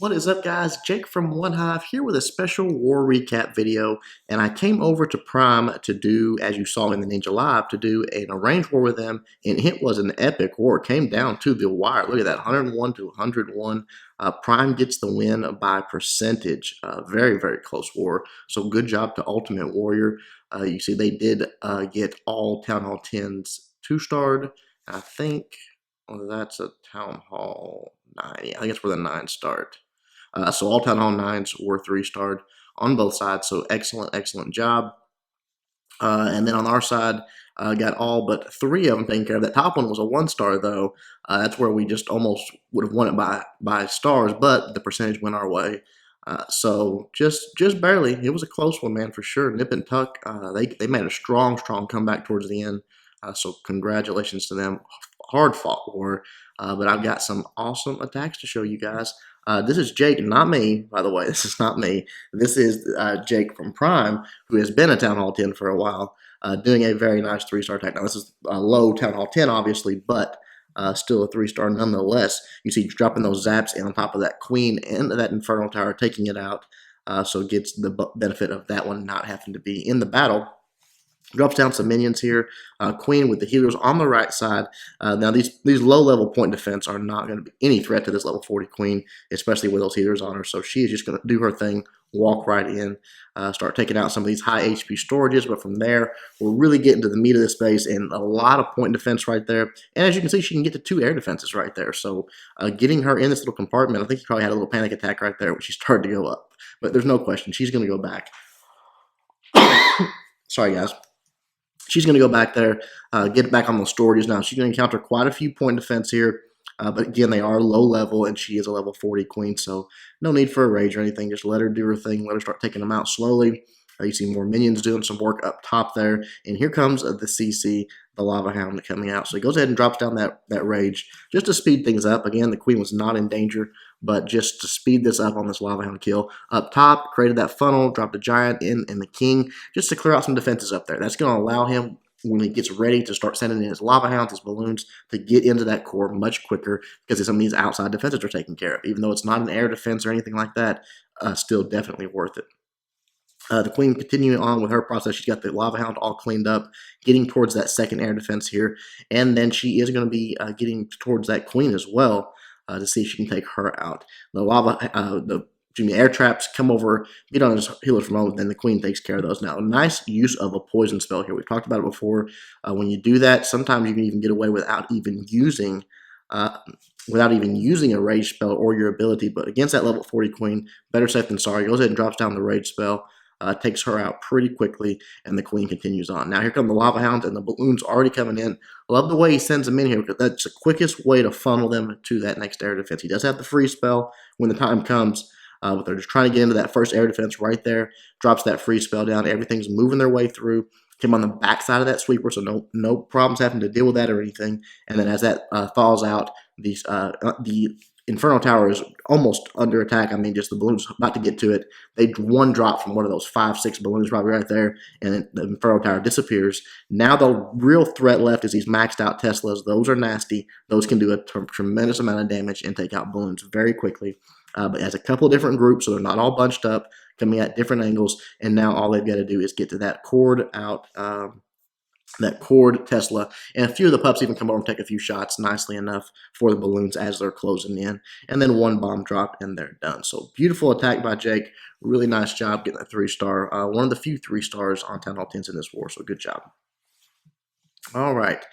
What is up, guys? Jake from OneHive here with a special war recap video, and I came over to Prime to do, as you saw in the Ninja Live, to do an arranged war with them, and it was an epic war. It came down to the wire. Look at that, 101 to 101. Prime gets the win by percentage. Very, very close war. So good job to Ultimate Warrior. You see, they did get all Town Hall 10s 2-starred. I think that's a Town Hall 9. Yeah, I think that's where the 9 start. So all Town Hall 9s were 3-starred on both sides. So excellent, excellent job. And then on our side, got all but 3 of them taken care of. That top one was a 1-star, though. That's where we just almost would have won it by stars, but the percentage went our way. So just barely. It was a close one, man, for sure. Nip and tuck. They made a strong comeback towards the end. So congratulations to them. Hard fought war. But I've got some awesome attacks to show you guys. This is Jake, not me, by the way. This is not me. This is Jake from Prime, who has been a Town Hall 10 for a while, doing a very nice 3-star attack. Now, this is a low Town Hall 10, obviously, but still a 3-star nonetheless. You see, dropping those zaps in on top of that queen and that inferno tower, taking it out, so it gets the benefit of that one not having to be in the battle. Drops down some minions here. Queen with the healers on the right side. Now, these low-level point defense are not going to be any threat to this level 40 Queen, especially with those healers on her. So she is just going to do her thing, walk right in, start taking out some of these high HP storages. But from there, we're really getting to the meat of this base and a lot of point defense right there. And as you can see, she can get to 2 air defenses right there. So getting her in this little compartment, I think she probably had a little panic attack right there when she started to go up. But there's no question, she's going to go back. Sorry, guys. She's going to go back there, get back on those storages now. She's going to encounter quite a few point defense here. But again, they are low level, and she is a level 40 queen, so no need for a rage or anything. Just let her do her thing. Let her start taking them out slowly. You see more minions doing some work up top there. And here comes the CC, the Lava Hound, coming out. So he goes ahead and drops down that rage just to speed things up. Again, the queen was not in danger, but just to speed this up on this Lava Hound kill. Up top, created that funnel, dropped a giant in and the king, just to clear out some defenses up there. That's going to allow him, when he gets ready, to start sending in his Lava Hounds, his balloons, to get into that core much quicker because some of these outside defenses are taken care of. Even though it's not an air defense or anything like that, still definitely worth it. The queen continuing on with her process. She's got the Lava Hound all cleaned up, getting towards that second air defense here. And then she is going to be getting towards that queen as well to see if she can take her out. The air traps come over, get on his healers for a moment, then the queen takes care of those. Now, nice use of a poison spell here. We've talked about it before. When you do that, sometimes you can even get away without even using a rage spell or your ability. But against that level 40 queen, better safe than sorry. Goes ahead and drops down the rage spell. Takes her out pretty quickly, and the queen continues on. Now, here come the Lava Hounds, and the balloons already coming in. Love the way he sends them in here, because that's the quickest way to funnel them to that next air defense. He does have the free spell when the time comes, but they're just trying to get into that first air defense right there. Drops that free spell down. Everything's moving their way through. Came on the back side of that sweeper, so no problems having to deal with that or anything. And then as that thaws out, the Inferno Tower is almost under attack. I mean, just the balloon's about to get to it. They one drop from one of those 5-6 balloons probably right there, and then the Inferno Tower disappears. Now the real threat left is these maxed out Teslas. Those are nasty. Those can do a tremendous amount of damage and take out balloons very quickly. But it has a couple of different groups, so they're not all bunched up, coming at different angles, and now all they've got to do is get to that cord out, that cord Tesla, and a few of the pups even come over and take a few shots nicely enough for the balloons as they're closing in, and then one bomb drop and they're done. So beautiful attack by Jake. Really nice job getting that 3-star. One of the few 3-stars on Town Hall 10s in this war, so good job. All right,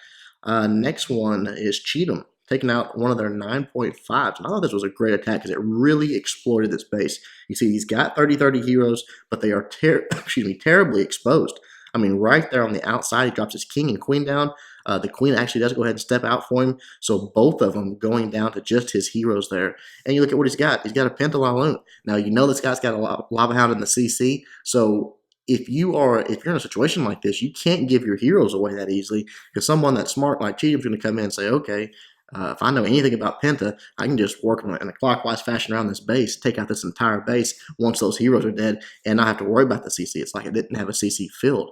next one is Cheatham, taking out one of their 9.5s. And I thought this was a great attack because it really exploited this base. You see, he's got 30-30 heroes, but they are terribly exposed. I mean, right there on the outside, he drops his king and queen down. The queen actually does go ahead and step out for him. So both of them going down to just his heroes there. And you look at what he's got. He's got a Pentalaloon. Now, you know this guy's got a Lava Hound in the CC. So if you're in a situation like this, you can't give your heroes away that easily, because someone that's smart like Cheatham's going to come in and say, okay, if I know anything about Penta, I can just work in a clockwise fashion around this base, take out this entire base once those heroes are dead, and not have to worry about the CC. It's like it didn't have a CC filled.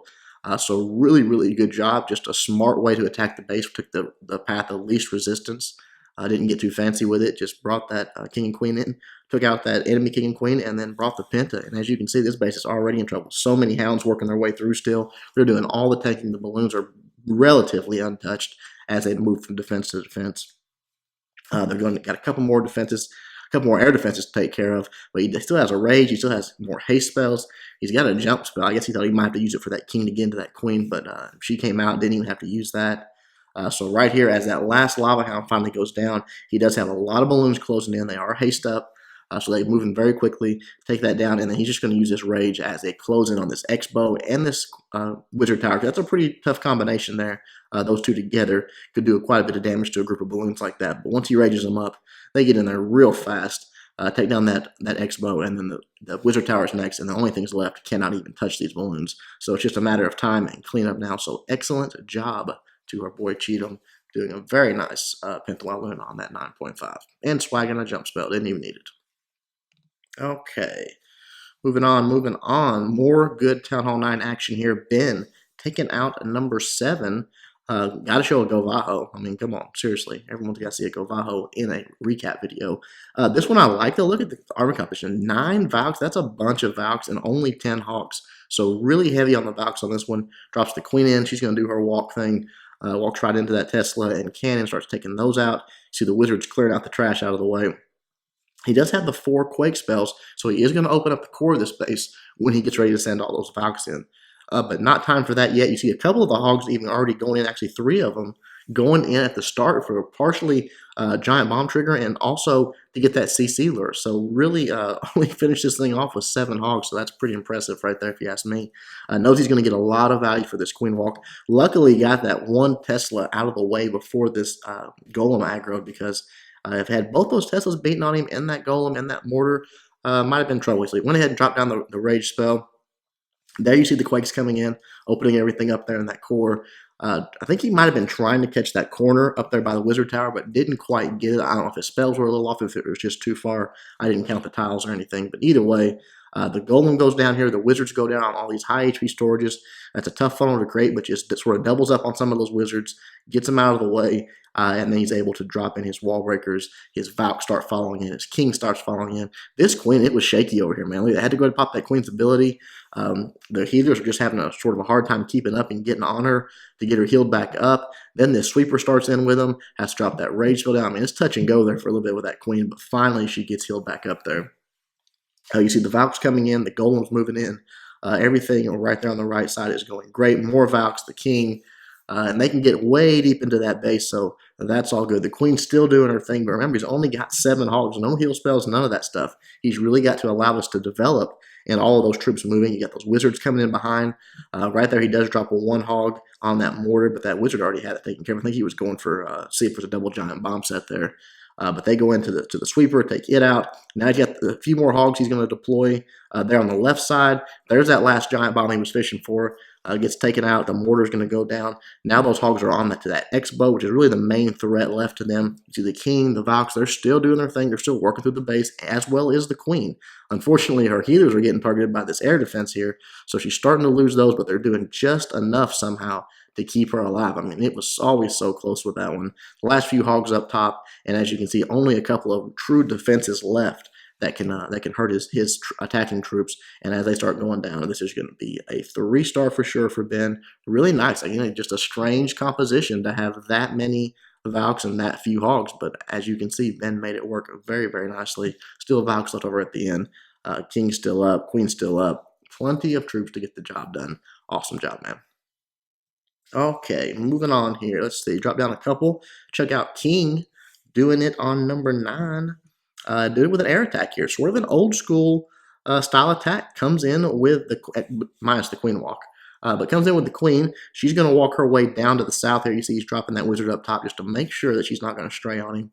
So really, really good job. Just a smart way to attack the base. Took the path of least resistance. Didn't get too fancy with it. Just brought that king and queen in. took out that enemy king and queen, and then brought the Penta. And as you can see, this base is already in trouble. So many hounds working their way through still. They're doing all the tanking. The balloons are relatively untouched as they move from defense to defense. Got a couple more defenses, a couple more air defenses to take care of, but he still has a rage. He still has more haste spells. He's got a jump spell. I guess he thought he might have to use it for that king to get into that queen, but she came out, didn't even have to use that. So right here, as that last lava hound finally goes down, he does have a lot of balloons closing in. They are haste up, so they're moving very quickly. Take that down, and then he's just going to use this rage as they close in on this X-bow and this wizard tower. That's a pretty tough combination there. Those two together could do quite a bit of damage to a group of balloons like that. But once he rages them up, they get in there real fast. Take down that X-bow, and then the wizard tower is next, and the only things left cannot even touch these balloons. So it's just a matter of time and cleanup now. So excellent job to our boy Cheatham, doing a very nice Penta win on that 9.5. And swagging a jump spell, didn't even need it. Okay, moving on. More good Town Hall 9 action here. Ben taking out number 7. Got to show a Govaho. I mean, come on, seriously. Everyone's got to see a Govaho in a recap video. This one I like, though. Look at the armor composition. 9 Valks. That's a bunch of Valks and only 10 Hawks. So really heavy on the Valks on this one. Drops the queen in. She's going to do her walk thing. Walks right into that Tesla and cannon. Starts taking those out. See the wizards clearing out the trash out of the way. He does have the 4 Quake spells, so he is going to open up the core of this base when he gets ready to send all those Valks in. But not time for that yet. You see a couple of the Hogs even already going in, actually 3 of them, going in at the start for a partially giant bomb trigger and also to get that CC lure. So really only finished this thing off with 7 Hogs, so that's pretty impressive right there if you ask me. Knows he's going to get a lot of value for this Queen Walk. Luckily, he got that 1 Tesla out of the way before this Golem aggroed, because I've had both those Teslas beaten on him and that Golem and that Mortar. Might have been trouble. So he went ahead and dropped down the Rage spell. There you see the Quakes coming in, opening everything up there in that core. I think he might have been trying to catch that corner up there by the Wizard Tower, but didn't quite get it. I don't know if his spells were a little off, if it was just too far. I didn't count the tiles or anything. But either way, the Golem goes down here. The Wizards go down on all these high HP storages. That's a tough funnel to create, but just sort of doubles up on some of those Wizards, gets them out of the way, and then he's able to drop in his wall breakers. His Valk start following in. His King starts following in. This Queen, it was shaky over here, man. They had to go to pop that Queen's ability. The healers are just having a sort of a hard time keeping up and getting on her to get her healed back up. Then the Sweeper starts in with him, has to drop that Rage spell down. I mean, it's touch and go there for a little bit with that Queen, but finally she gets healed back up there. You see the Valks coming in, the Golems moving in. Everything right there on the right side is going great. More Valks, the King, and they can get way deep into that base, so that's all good. The Queen's still doing her thing, but remember, he's only got 7 Hogs, no heal spells, none of that stuff. He's really got to allow us to develop and all of those troops moving. You got those Wizards coming in behind. Right there, he does drop a 1 Hog on that Mortar, but that Wizard already had it taken care of. I think he was going for, see if there's a double giant bomb set there. But they go into the Sweeper, take it out. Now he's got a few more Hogs he's going to deploy there on the left side. There's that last giant bomb he was fishing for. Gets taken out. The Mortar's going to go down. Now those Hogs are on to that X-bow, which is really the main threat left to them. You see the King, the Valks, they're still doing their thing. They're still working through the base, as well as the Queen. Unfortunately, her healers are getting targeted by this air defense here, so she's starting to lose those, but they're doing just enough somehow to keep her alive. I mean, it was always so close with that one. The last few Hogs up top, and as you can see, only a couple of true defenses left that can hurt his attacking troops. And as they start going down, this is going to be a 3-star for sure for Ben. Really nice. Again, just a strange composition to have that many Valks and that few Hogs, but as you can see, Ben made it work very, very nicely. Still Valks left over at the end. King's still up, Queen's still up. Plenty of troops to get the job done. Awesome job, man. Okay, moving on here. Let's see. Drop down a couple. Check out King doing it on number 9. Doing it with an air attack here. Sort of an old school style attack. Comes in with minus the Queen walk. But comes in with the Queen. She's going to walk her way down to the south here. You see he's dropping that Wizard up top just to make sure that she's not going to stray on him.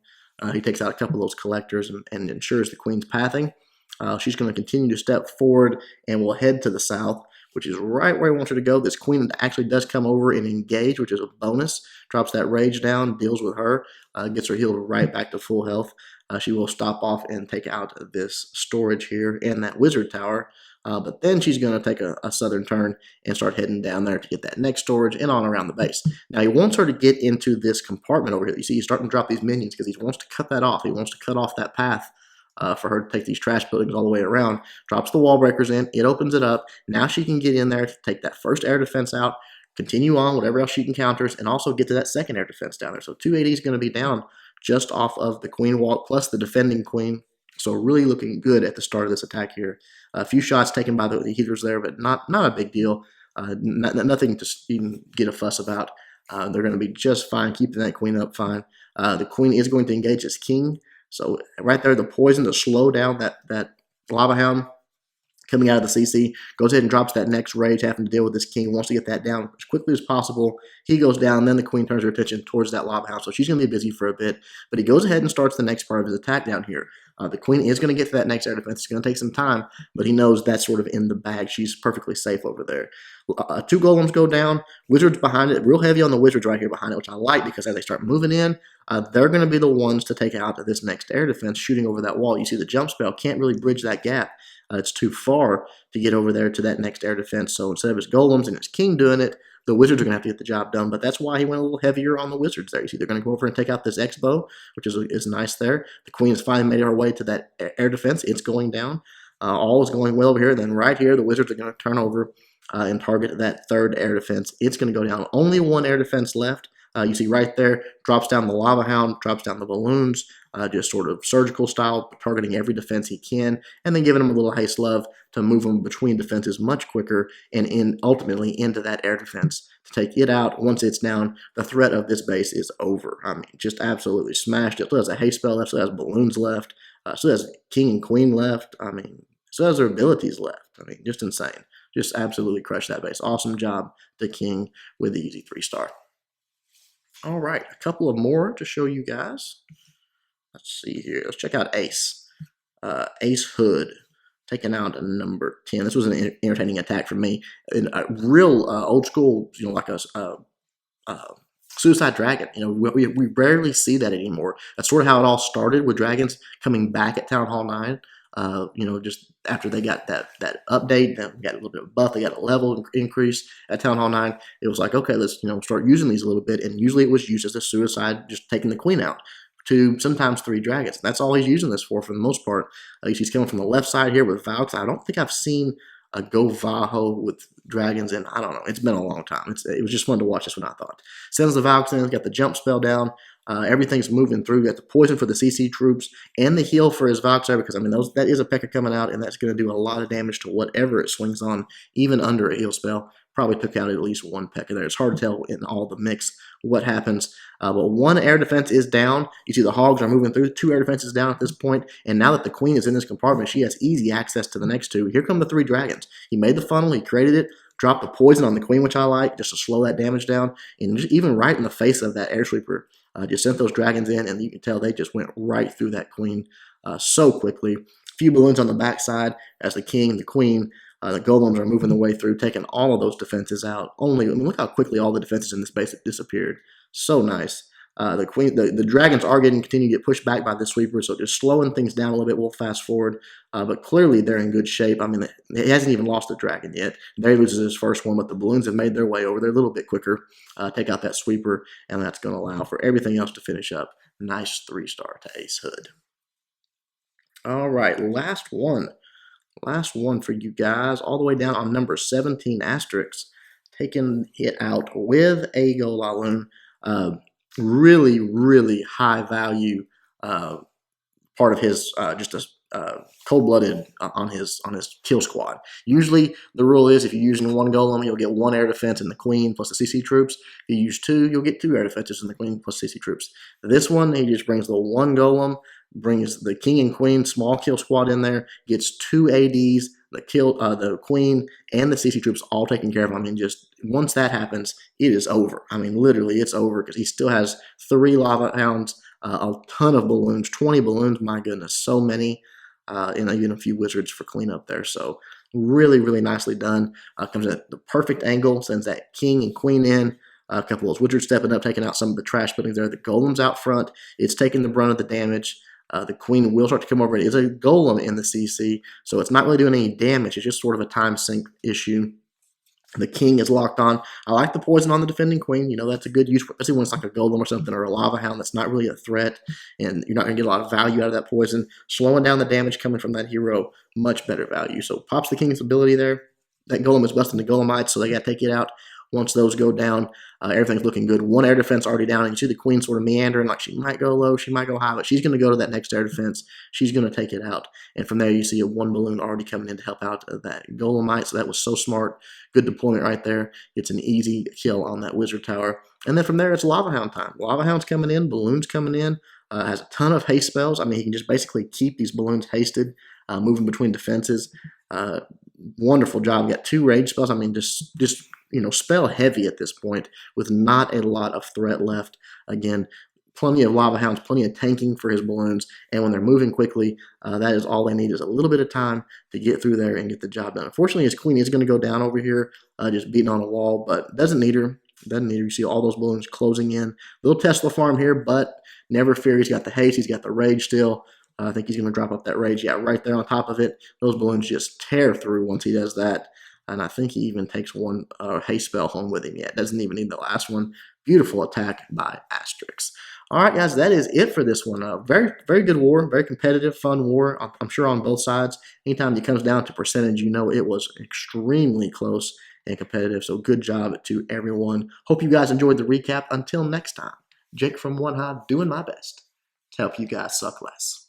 He takes out a couple of those collectors and ensures the Queen's pathing. She's going to continue to step forward and will head to the south, which is right where he wants her to go. This Queen actually does come over and engage, which is a bonus. Drops that Rage down, deals with her, gets her healed right back to full health. She will stop off and take out this storage here and that Wizard Tower. But then she's going to take a southern turn and start heading down there to get that next storage and on around the base. Now, he wants her to get into this compartment over here. You see, he's starting to drop these minions because he wants to cut that off. He wants to cut off that path for her to take these trash buildings all the way around. Drops the wall breakers in. It opens it up. Now she can get in there to take that first air defense out, continue on whatever else she encounters, and also get to that second air defense down there. So 280 is going to be down just off of the queen wall plus the defending queen. So really looking good at the start of this attack here. A few shots taken by the heaters there, but not a big deal. Nothing to even get a fuss about. They're going to be just fine, keeping that queen up fine. The queen is going to engage as king. So right there, the poison to slow down that lava hound coming out of the CC, goes ahead and drops that next rage, having to deal with this king, wants to get that down as quickly as possible. He goes down, then the queen turns her attention towards that lava house, so she's going to be busy for a bit, but he goes ahead and starts the next part of his attack down here. The queen is going to get to that next air defense. It's going to take some time, but he knows that's sort of in the bag. She's perfectly safe over there. 2 golems go down, wizards behind it, real heavy on the wizards right here behind it, which I like because as they start moving in, they're going to be the ones to take out this next air defense, shooting over that wall. You see the jump spell can't really bridge that gap. It's too far to get over there to that next air defense. So instead of his golems and his king doing it, the wizards are going to have to get the job done. But that's why he went a little heavier on the wizards there. You see, they're going to go over and take out this X-bow, which is nice there. The queen has finally made her way to that air defense. It's going down. All is going well over here. Then right here, the wizards are going to turn over and target that third air defense. It's going to go down. Only 1 air defense left. You see right there, drops down the lava hound, drops down the balloons, just sort of surgical style, targeting every defense he can, and then giving him a little haste love to move him between defenses much quicker and ultimately into that air defense to take it out. Once it's down, the threat of this base is over. I mean, just absolutely smashed it. Still has a haste spell left, still has balloons left, still has king and queen left. I mean, still has their abilities left. I mean, just insane. Just absolutely crushed that base. Awesome job to King with the easy 3-star. All right, a couple of more to show you guys. Let's see here. Let's check out Ace. Ace Hood, taking out a number 10. This was an entertaining attack for me. In a real old school, like a Suicide Dragon. We rarely see that anymore. That's sort of how it all started with dragons coming back at Town Hall 9. Just after they got that update, they got a little bit of buff, they got a level increase at Town Hall 9. It was like, okay, let's start using these a little bit. And usually it was used as a suicide, just taking the queen out. 2, sometimes 3 dragons. That's all he's using this for the most part. He's coming from the left side here with Valks. I don't think I've seen a Go Vaho with dragons in, I don't know, it's been a long time. It was just fun to watch this one, I thought. Sends the Valks in, got the jump spell down. Everything's moving through. Got the poison for the CC troops and the heal for his Valks there, because I mean that is a P.E.K.K.A coming out, and that's going to do a lot of damage to whatever it swings on, even under a heal spell. Probably took out at least 1 P.E.K.K.A there. It's hard to tell in all the mix what happens. But 1 air defense is down. You see the hogs are moving through. 2 air defenses down at this point. And now that the queen is in this compartment, she has easy access to the next 2. Here come the 3 dragons. He made the funnel. He created it. Dropped the poison on the queen, which I like, just to slow that damage down. And just even right in the face of that air sweeper, just sent those dragons in, and you can tell they just went right through that queen so quickly. A few balloons on the backside as the king and the queen, the golems are moving the way through, taking all of those defenses out. Look how quickly all the defenses in this base have disappeared. So nice. The dragons are continue to get pushed back by the sweeper, so just slowing things down a little bit. We'll fast forward, but clearly they're in good shape. I mean, he hasn't even lost a dragon yet. Barry loses his first one, but the balloons have made their way over there a little bit quicker. Take out that sweeper, and that's going to allow for everything else to finish up. Nice 3-star to Ace Hood. All right, last one for you guys, all the way down on number 17, Asterix, taking it out with a Golaloon. Really, really high value part of his just a cold-blooded on his kill squad. Usually the rule is if you're using 1 golem, you'll get 1 air defense and the queen plus the CC troops. If you use 2, you'll get 2 air defenses and the queen plus CC troops. This one, he just brings the 1 golem, brings the king and queen small kill squad in there, gets 2 ADs, the queen and the CC troops all taken care of. I mean, just once that happens, it is over. I mean, literally, it's over because he still has 3 lava hounds, a ton of balloons, 20 balloons. My goodness, so many, and even a few wizards for cleanup there. So really, really nicely done. Comes at the perfect angle, sends that king and queen in. A couple of those wizards stepping up, taking out some of the trash buildings there. The golems out front. It's taking the brunt of the damage. The queen will start to come over. It is a golem in the CC, so it's not really doing any damage. It's just sort of a time sink issue. The king is locked on. I like the poison on the defending queen. You know, that's a good use, especially when it's like a golem or something or a lava hound that's not really a threat, and you're not going to get a lot of value out of that poison. Slowing down the damage coming from that hero, much better value. So pops the king's ability there. That golem is busting the golemites, so they got to take it out. Once those go down, everything's looking good. One air defense already down, and you see the queen sort of meandering, like she might go low, she might go high, but she's going to go to that next air defense. She's going to take it out. And from there, you see a one balloon already coming in to help out that golemite, so that was so smart. Good deployment right there. It's an easy kill on that wizard tower. And then from there, it's Lava Hound time. Lava Hound's coming in, balloons coming in, has a ton of haste spells. I mean, he can just basically keep these balloons hasted, moving between defenses. Wonderful job. Got 2 rage spells. I mean, just you know, spell heavy at this point with not a lot of threat left. Again, plenty of lava hounds, plenty of tanking for his balloons, and when they're moving quickly, that is all they need is a little bit of time to get through there and get the job done. Unfortunately, his queen is going to go down over here, just beating on a wall, but doesn't need her. Doesn't need her. You see all those balloons closing in. Little Tesla farm here, but never fear. He's got the haste. He's got the rage still. I think he's going to drop up that rage. Yeah, right there on top of it. Those balloons just tear through once he does that. And I think he even takes one haste spell home with him yet. Doesn't even need the last one. Beautiful attack by Asterix. All right, guys, that is it for this one. Very, very good war. Very competitive, fun war. I'm sure on both sides. Anytime it comes down to percentage, you know it was extremely close and competitive. So good job to everyone. Hope you guys enjoyed the recap. Until next time, Jake from OneHive doing my best to help you guys suck less.